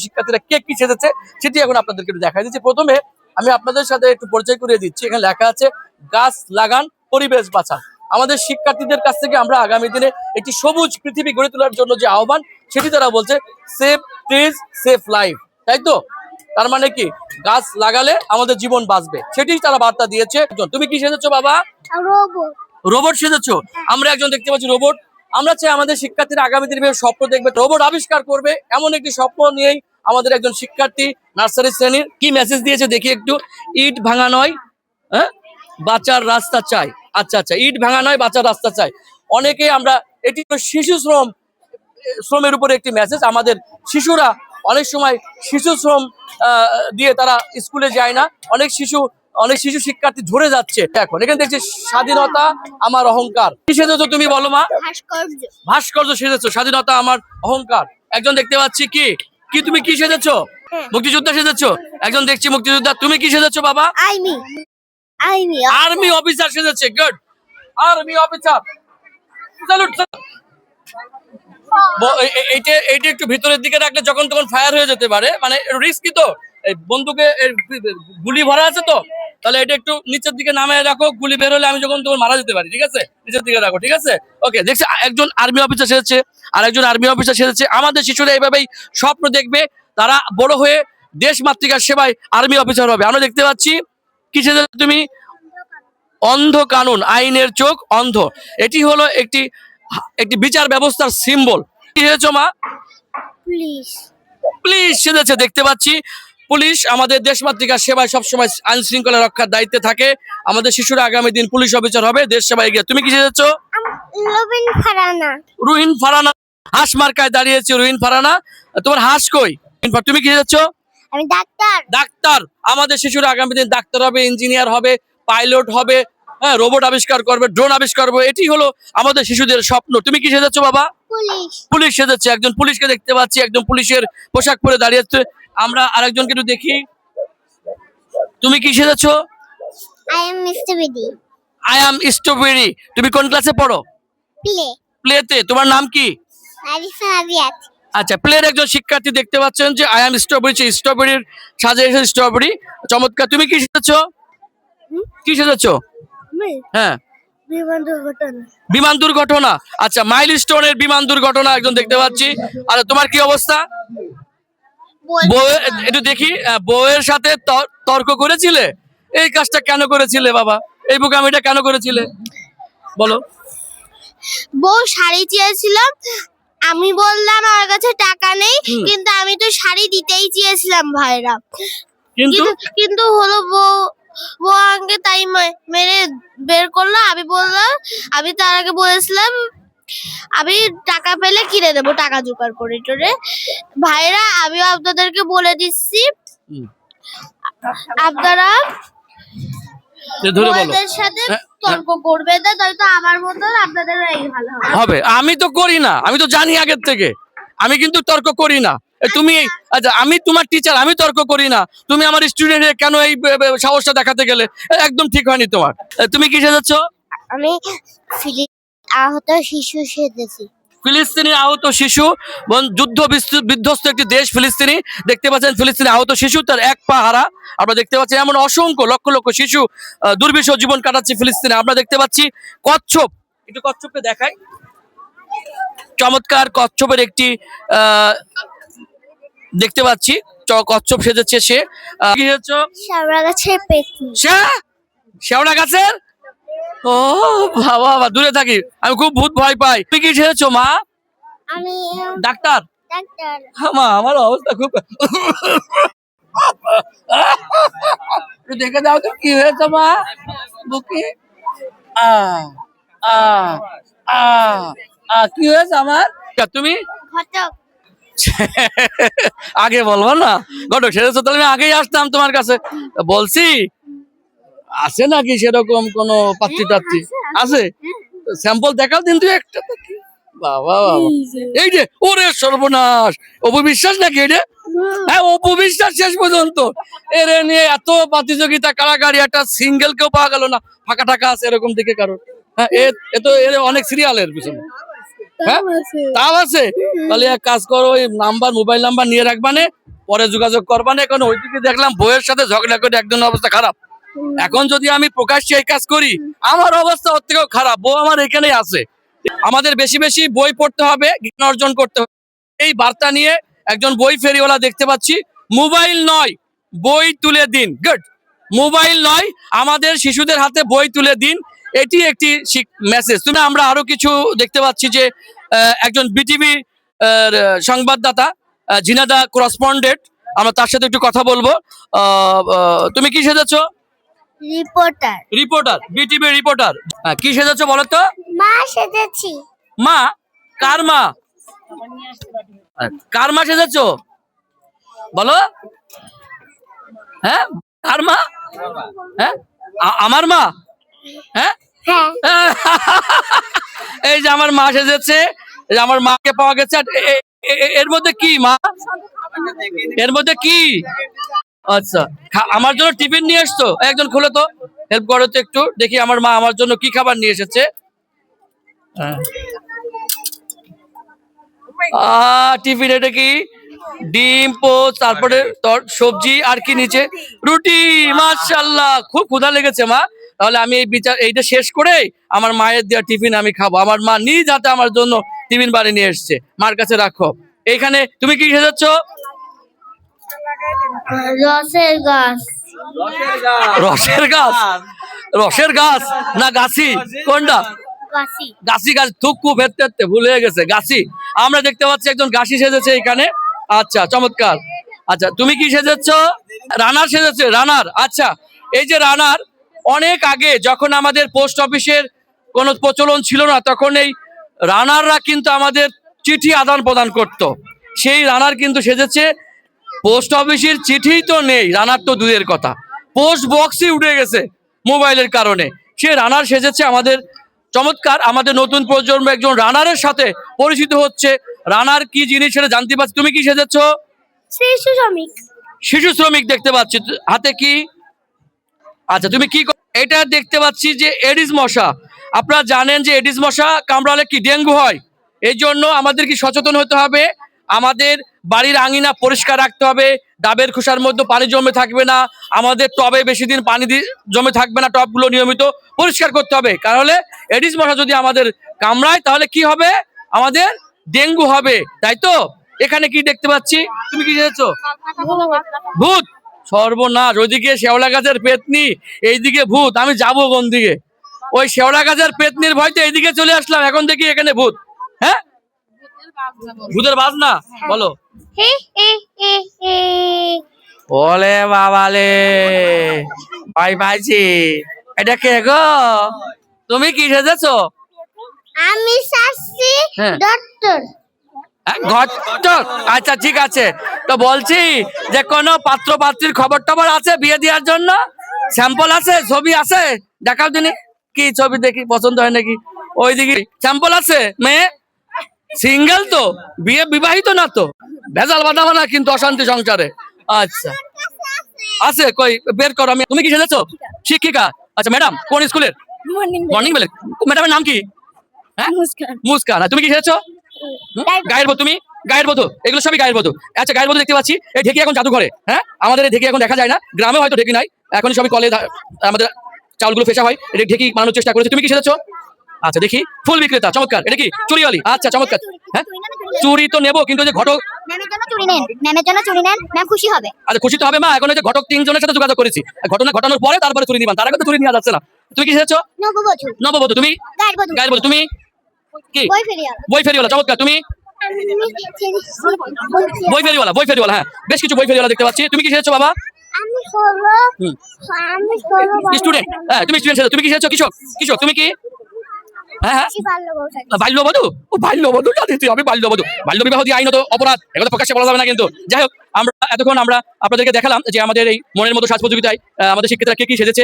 শিক্ষার্থীরা কে কি সেজেছে সেটি এখন আপনাদেরকে একটু দেখাই দিচ্ছি। প্রথমে আমি আপনাদের সাথে একটু পরিচয় করিয়ে দিচ্ছি। এখানে লেখা আছে গাছ লাগান পরিবেশ বাঁচান। আমাদের শিক্ষার্থীদের কাছ থেকে আমরা আগামী দিনে একটি সবুজ পৃথিবী গড়ে তোলার জন্য যে আহ্বান সেটি তারা বলছে সেভ ট্রিজ সেভ লাইফ, তাই তো? তার মানে কি গাছ লাগালে আমাদের জীবন বাঁচবে, সেটি তারা বার্তা দিয়েছে। তুমি কি সেজেছো বাবা? রোবট। রোবট সেজেছো? আমরা একজন দেখতে পাচ্ছি রোবট। আমরা চাই আমাদের শিক্ষার্থীরা আগামী দিনে স্বপ্ন দেখবে, রোবট আবিষ্কার করবে, এমন একটি স্বপ্ন নিয়েই আমাদের একজন শিক্ষার্থী নার্সারি শ্রেণীর কি মেসেজ দিয়েছে দেখি একটু। ইট ভাঙা নয়, হ্যাঁ, বাঁচার রাস্তা চাই। আচ্ছা, ইট ভাঙা নয়, বাঁচার রাস্তা চাই। অনেকে আমরা এটি শিশু শ্রমের উপরে একটি মেসেজ। আমাদের শিশুরা অনেক সময় শিশু শ্রম দিয়ে তারা স্কুলে যায় না। অনেক শিশু শিক্ষার্থী ঝরে যাচ্ছে। এখন এখানে দেখছি স্বাধীনতা আমার অহংকার। কি সেজেছো তুমি বলো মা? ভাস্কর্য সেজেছো, স্বাধীনতা আমার অহংকার। একজন দেখতে পাচ্ছি কি কি তুমি কি সেজেছো? মুক্তিযোদ্ধা সেজেছো। একজন দেখছি মুক্তিযোদ্ধা। তুমি কি সেজেছো বাবা? আর্মি অফিসার সেজেছে। Good, army officer. স্যালুট। এইটা একটু ভিতরের দিকে রাখলে যখন তখন ফায়ার হয়ে যেতে পারে, মানে রিস্কি তো। এই বন্দুকে গুলি ভরা আছে তো, তাহলে এটা একটু নিচের দিকে নামিয়ে রাখো। গুলি বের হলে আমি যখন তখন মারা যেতে পারি, ঠিক আছে? নিচের দিকে রাখো, ঠিক আছে? ওকে, দেখছি একজন আর্মি অফিসার সেজেছে, আর একজন আর্মি অফিসার সেজেছে। আমাদের শিশুরা এইভাবেই স্বপ্ন দেখবে, তারা বড় হয়ে দেশ মাতৃকার সেবায় আর্মি অফিসার হবে। আমরা দেখতে পাচ্ছি কি সেজেছো তুমি? অন্ধ কানুন, আইনের চোখ অন্ধ। এটি হলো একটি বিচার ব্যবস্থার সিম্বল। কি হয়েছে মা? পুলিশ সেজেছে, দেখতে পাচ্ছি। পুলিশ আমাদের দেশমাতৃকার সেবায় সবসময় আইন শৃঙ্খলা রক্ষার দায়িত্বে থাকে। আমাদের শিশুরা আগামী দিন পুলিশ অফিসার হবে, দেশ সেবায় এগিয়ে। তুমি কি সেজেছো? রুহিন ফারানা। হাঁস মার্কায় দাঁড়িয়েছে রুহিন ফারানা। তোমার হাঁস কই? তুমি কি সেজেছো? আমি ডাক্তার। ডাক্তার। আমাদের শিশুরা আগামী দিন ডাক্তার হবে, ইঞ্জিনিয়ার হবে, পাইলট হবে, হ্যাঁ, রোবট আবিষ্কার করবে, ড্রোন আবিষ্কার করবে। এটি হলো আমাদের শিশুদের স্বপ্ন। তুমি কি সেজেছো বাবা? পুলিশ সেজেছে। একজন পুলিশকে দেখতে পাচ্ছি, একজন পুলিশের পোশাক পরে দাঁড়িয়েছে। আমরা আরেকজনকে একটু দেখি। তুমি কি সেজেছো? I am strawberry. তুমি কোন ক্লাসে পড়ো? প্লেতে। তোমার নাম কি? আচ্ছা, প্লের একজন শিক্ষার্থী দেখতে পাচ্ছেন যে আই এম স্ট্রবেরি, স্ট্রবেরির সাজে এসেছে স্ট্রবেরি। চমৎকার। তুমি কি সেজেছো? কি সেজেছো? হ্যাঁ, বিমান দুর্ঘটনা। আচ্ছা, মাইলস্টোনের বিমান দুর্ঘটনা একজন দেখতে পাচ্ছি। আর তোমার কি অবস্থা? একটু দেখি। বউয়ের সাথে তর্ক করেছিলে? এই কাজটা কেন করেছিলে বাবা? এই বোকামিটা কেন করেছিলে বলো? বউ শাড়ি চেয়েছিলাম, আমি বললাম আমার কাছে টাকা নেই, কিন্তু আমি তো শাড়ি দিতেই চেয়েছিলাম ভাইরা। কিন্তু হলো বউ আমাকে তাই মেরে বের করলো। আমি বললাম, আমি তার আগে বলেছিলাম আমি টাকা পেলে কিনে দেবো, টাকা জোগাড় করে টোরে। ভাইরা, আমিও আপনাদেরকে বলে দিচ্ছি, আপনারা বউদের সাথে তর্ক করবে না, নয়তো আমার মতন আপনাদের এই ভালো হবে। আমি তো করি না, আমি তো জানি আগের থেকে। আমি কিন্তু তর্ক করি না। তুমি আচ্ছা, আমি তোমার টিচার, আমি তর্ক করি না। তুমি আমার স্টুডেন্টের কেন এই সাহসটা দেখাতে গেলে? একদম ঠিক হয়নি তোমার। তুমি কি সেজেছো? আমি আহত শিশু সেজেছি। ফিলিস্তিনি আহত শিশু, যুদ্ধ বিধ্বস্ত একটি দেশ ফিলিস্তিনি। দেখতে পাচ্ছেন ফিলিস্তিনি আহত শিশু, তার এক পা হারা। আমরা দেখতে পাচ্ছি এমন অসংখ্য লক্ষ লক্ষ শিশু দুর্বিষহ জীবন কাটাচ্ছে ফিলিস্তিনে। আমরা দেখতে পাচ্ছি কচ্ছপ, একটু কচ্ছপকে দেখাই। চমৎকার কচ্ছপের একটি দেখতে পাচ্ছি কচ্ছপ সেজেছে সে। কি সেজেছো? শ্যাওড়া গাছের পেতনি। শ্যাওড়া গাছের? ও বাবা, দূরে থাকি, আমি খুব ভূত ভয় পাই। তুমি কি সেজেছো মা? আমি ডাক্তার। মা, আমার অবস্থা খুব। দেখে দাও তো কি হয়েছে মা বুকে? কি হয়েছে আমার? তুমি আগে বলবো না? ঘটক সেজেছো, তাহলে আমি আগেই আসতাম তোমার কাছে। বলছি আছে নাকি সেরকম কোন পাত্রী টাত্রী? আছে? স্যাম্পল দেখাও দিন তুই একটা। বাবা, এই যে ওরে সর্বনাশ, অপবিশ্বাস নাকি এটা? হ্যাঁ, অপবিশ্বাস শেষ পর্যন্ত। এর নিয়ে এত প্রতিযোগিতা, কারাগারি, একটা সিঙ্গেল কেউ পাওয়া গেল না। ফাঁকা টাকা আছে এরকম দিকে কারণ? হ্যাঁ, এ তো এর অনেক সিরিয়ালের পিছনে। হ্যাঁ, তাও আছে। তাহলে এক কাজ করো, ওই মোবাইল নাম্বার নিয়ে রাখবানে, পরে যোগাযোগ করবা না, এখন ওইদিকে দেখলাম বইয়ের সাথে ঝগড়া করে একজন অবস্থা খারাপ। এখন যদি আমি প্রকাশ্যে এই কাজ করি আমার অবস্থা ওর থেকেও খারাপ। বউ আমার এখানেই আছে। আমাদের বেশি বেশি বই পড়তে হবে, জ্ঞান অর্জন করতে হবে, এই বার্তা নিয়ে একজন বই ফেরিওয়ালা দেখতে পাচ্ছি। মোবাইল নয়, বই তুলে দিন। গুড। মোবাইল নয়, আমাদের শিশুদের হাতে বই তুলে দিন, এটি একটি মেসেজ। তুমি আমরা আরো কিছু দেখতে পাচ্ছি যে একজন বিটিভি সংবাদদাতা ঝিনাদা করসপন্ডেন্ট, আমরা তার সাথে একটু কথা বলবো। তুমি কি সেজেছো? রিপোর্টার। Reporter, BTV reporter. কি সেজেছো বলো তো? মা সেজেছি। মা? কার মা? কার মা সেজেছো বলো? হ্যাঁ, কার মা? হ্যাঁ, আমার মা। হ্যাঁ, হ্যাঁ। এই যে আমার মা সেজেছে, এই যে আমার মাকে পাওয়া গেছে। আর এর মধ্যে কি মা? এর মধ্যে কি? আচ্ছা, আমার জন্য টিফিন নিয়ে এসছো? একজন খুলে তো, হেল্প করো তো একটু, দেখি আমার মা আমার জন্য কি খাবার নিয়ে এসেছে। টিফিন এটা কি? ডিম, পোস্ট, তারপরে সবজি, আর কি নিচে? রুটি। মাশাআল্লাহ, খুব ক্ষুধা লেগেছে মা। তাহলে আমি এইটা শেষ করে আমার মায়ের দেওয়া টিফিন আমি খাবো। আমার মা নিজ হাতে আমার জন্য টিফিন বাড়ি নিয়ে এসছে, মার কাছে রাখো। এইখানে তুমি কি খেয়েছ? রসের গাছ। রসের গাছ? রসের গাছ না গাছি? কোনটা? গাছি গাছ। থুকু ফেরতে ভুলে গেছে, গাছি। আমরা দেখতে পাচ্ছি একজন গাছি সেজেছে এখানে। আচ্ছা, চমৎকার। আচ্ছা, তুমি কি সেজেছ? রানার সেজেছে, রানার। আচ্ছা, এই যে রানার, অনেক আগে যখন আমাদের পোস্ট অফিসের কোনো প্রচলন ছিল না, তখন এই রানাররা কিন্তু আমাদের চিঠি আদান প্রদান করত। সেই রানার কিন্তু সেজেছে। পোস্ট অফিসের চিঠিই তো নেই, রানার তো দূরের কথা, পোস্ট বক্সই উঠে গেছে মোবাইলের কারণে। সে রানার সেজেছে আমাদের। চমৎকার। আমাদের নতুন প্রজন্ম একজন রানারের সাথে পরিচিত হচ্ছে। রানার কি জিনিস সেটা জানতে পারছি। তুমি কি সেজেছ? শিশু শ্রমিক। শিশু শ্রমিক দেখতে পাচ্ছি। হাতে কি? আচ্ছা, তুমি কি? এটা দেখতে পাচ্ছি যে এডিস মশা। আপনারা জানেন যে এডিস মশা কামড়ালে কি ডেঙ্গু হয়। এই জন্য আমাদের কি সচেতন হতে হবে। আমাদের বাড়ির আঙিনা পরিষ্কার রাখতে হবে, ডাবের খোসার মধ্যে পানি জমে থাকবে না, আমাদের টবে বেশি দিন পানি জমে থাকবে না, টবগুলো নিয়মিত পরিষ্কার করতে হবে। কারণ এডিস মশা যদি আমাদের কামড়ায় তাহলে কি হবে? আমাদের ডেঙ্গু হবে, তাই তো? এখানে কি দেখতে পাচ্ছি? তুমি কি দেখছো? ভূত। সর্বনাশ, ওইদিকে শেওলা গাছের পেতনি, এইদিকে ভূত। আমি যাবো কোন দিকে? ওই শেওলা গাছের পেতনির ভয়তে এইদিকে চলে আসলাম, এখন দেখি এখানে ভূত। হ্যাঁ, ভূতের বাজনা বলো। ওলে বাবালে, ভাই পাইছি। এটা কে গো? তুমি কি সেজেছো? আমি শাস্তি ডক্টর। ঘটক। আচ্ছা, ঠিক আছে। তো বলছি যে কোনো পাত্র পাত্রীর খবর টবর আছে বিয়ে দেওয়ার জন্য? স্যাম্পল আছে, ছবি আছে? দেখাও দিনি। কি ছবি দেখি, পছন্দ হয় নাকি? ওইদিকে স্যাম্পল আছে? মেয়ে সিঙ্গেল তো? বিয়ে বিবাহিত না তো? ভেজাল বাঁধাবো না কিন্তু অশান্তি সংসারে। আচ্ছা, আছে কই বের করো। আমি। তুমি কি সেজেছো? শিক্ষিকা। আচ্ছা, ম্যাডাম কোন স্কুলের? মর্নিং বেলে। ম্যাডামের নাম কি? হ্যাঁ, মুস্কান। তুমি কি সেজেছো? গায়ের বধূ। তুমি গায়ের বধূ? এগুলো সবই গায়ের বধূ। আচ্ছা, গায়ের বধূ দেখতে পাচ্ছি। এই ঢেকি এখন জাদু ঘরে। হ্যাঁ, আমাদের এই ঢেকি এখন দেখা যায় না, গ্রামে হয়তো ঢেকি নাই, এখন সবই কলে আমাদের চাউলগুলো ফেসা হয়, এটা ঢেকি বানানোর চেষ্টা করেছে। তুমি কি সেজেছো? আচ্ছা, দেখি। ফুল বিক্রেতা। চমৎকার। এটা কি চুরিওয়ালি? আচ্ছা, চমৎকার। হ্যাঁ, চুরি তো নেবো, কিন্তু যে ঘটক। ম্যামের জন্য চুরি নেন, ম্যামের জন্য চুরি নেন, ম্যাম খুশি হবে। আচ্ছা, খুশি তো হবে মা। এখন যে ঘটক 3 জনের সাথে যোগাযোগ করেছি, ঘটনা ঘটানোর পরে তারপরে চুরি নিবান, তার আগে তো চুরি নেওয়া যাচ্ছে না। তুমি কি সেজেছো? নববধূ। নববধূ। তুমি গায়ের বধূ। তুমি কি? বই ফেরিওয়ালা। চমৎকার। তুমি বই ফেরিওয়ালা। বই ফেরিওয়ালা, হ্যাঁ, বেশ কিছু বই ফেরিওয়ালা দেখতে পাচ্ছি। তুমি কি সেজেছো বাবা? আমি হলো স্টুডেন্ট। হ্যাঁ, তুমি স্টুডেন্ট সেজেছো। তুমি কি সেজেছো? কৃষক। কৃষক। তুমি কি? হ্যাঁ হ্যাঁ, বাল্যবধূ। ও বাল্যবধূ জানিস? আমি বাল্যবধূ। বাল্য বিবাহ দিয়ে আইনত অপরাধ, এগুলো প্রকাশ্যে বলা যাবে না কিন্তু। যাই হোক, আমরা এতক্ষণ আপনাদেরকে দেখালাম যে আমাদের এই মনের মতো সাজ প্রতিযোগিতায় আমাদের শিক্ষিতরা কে কি সেজেছে।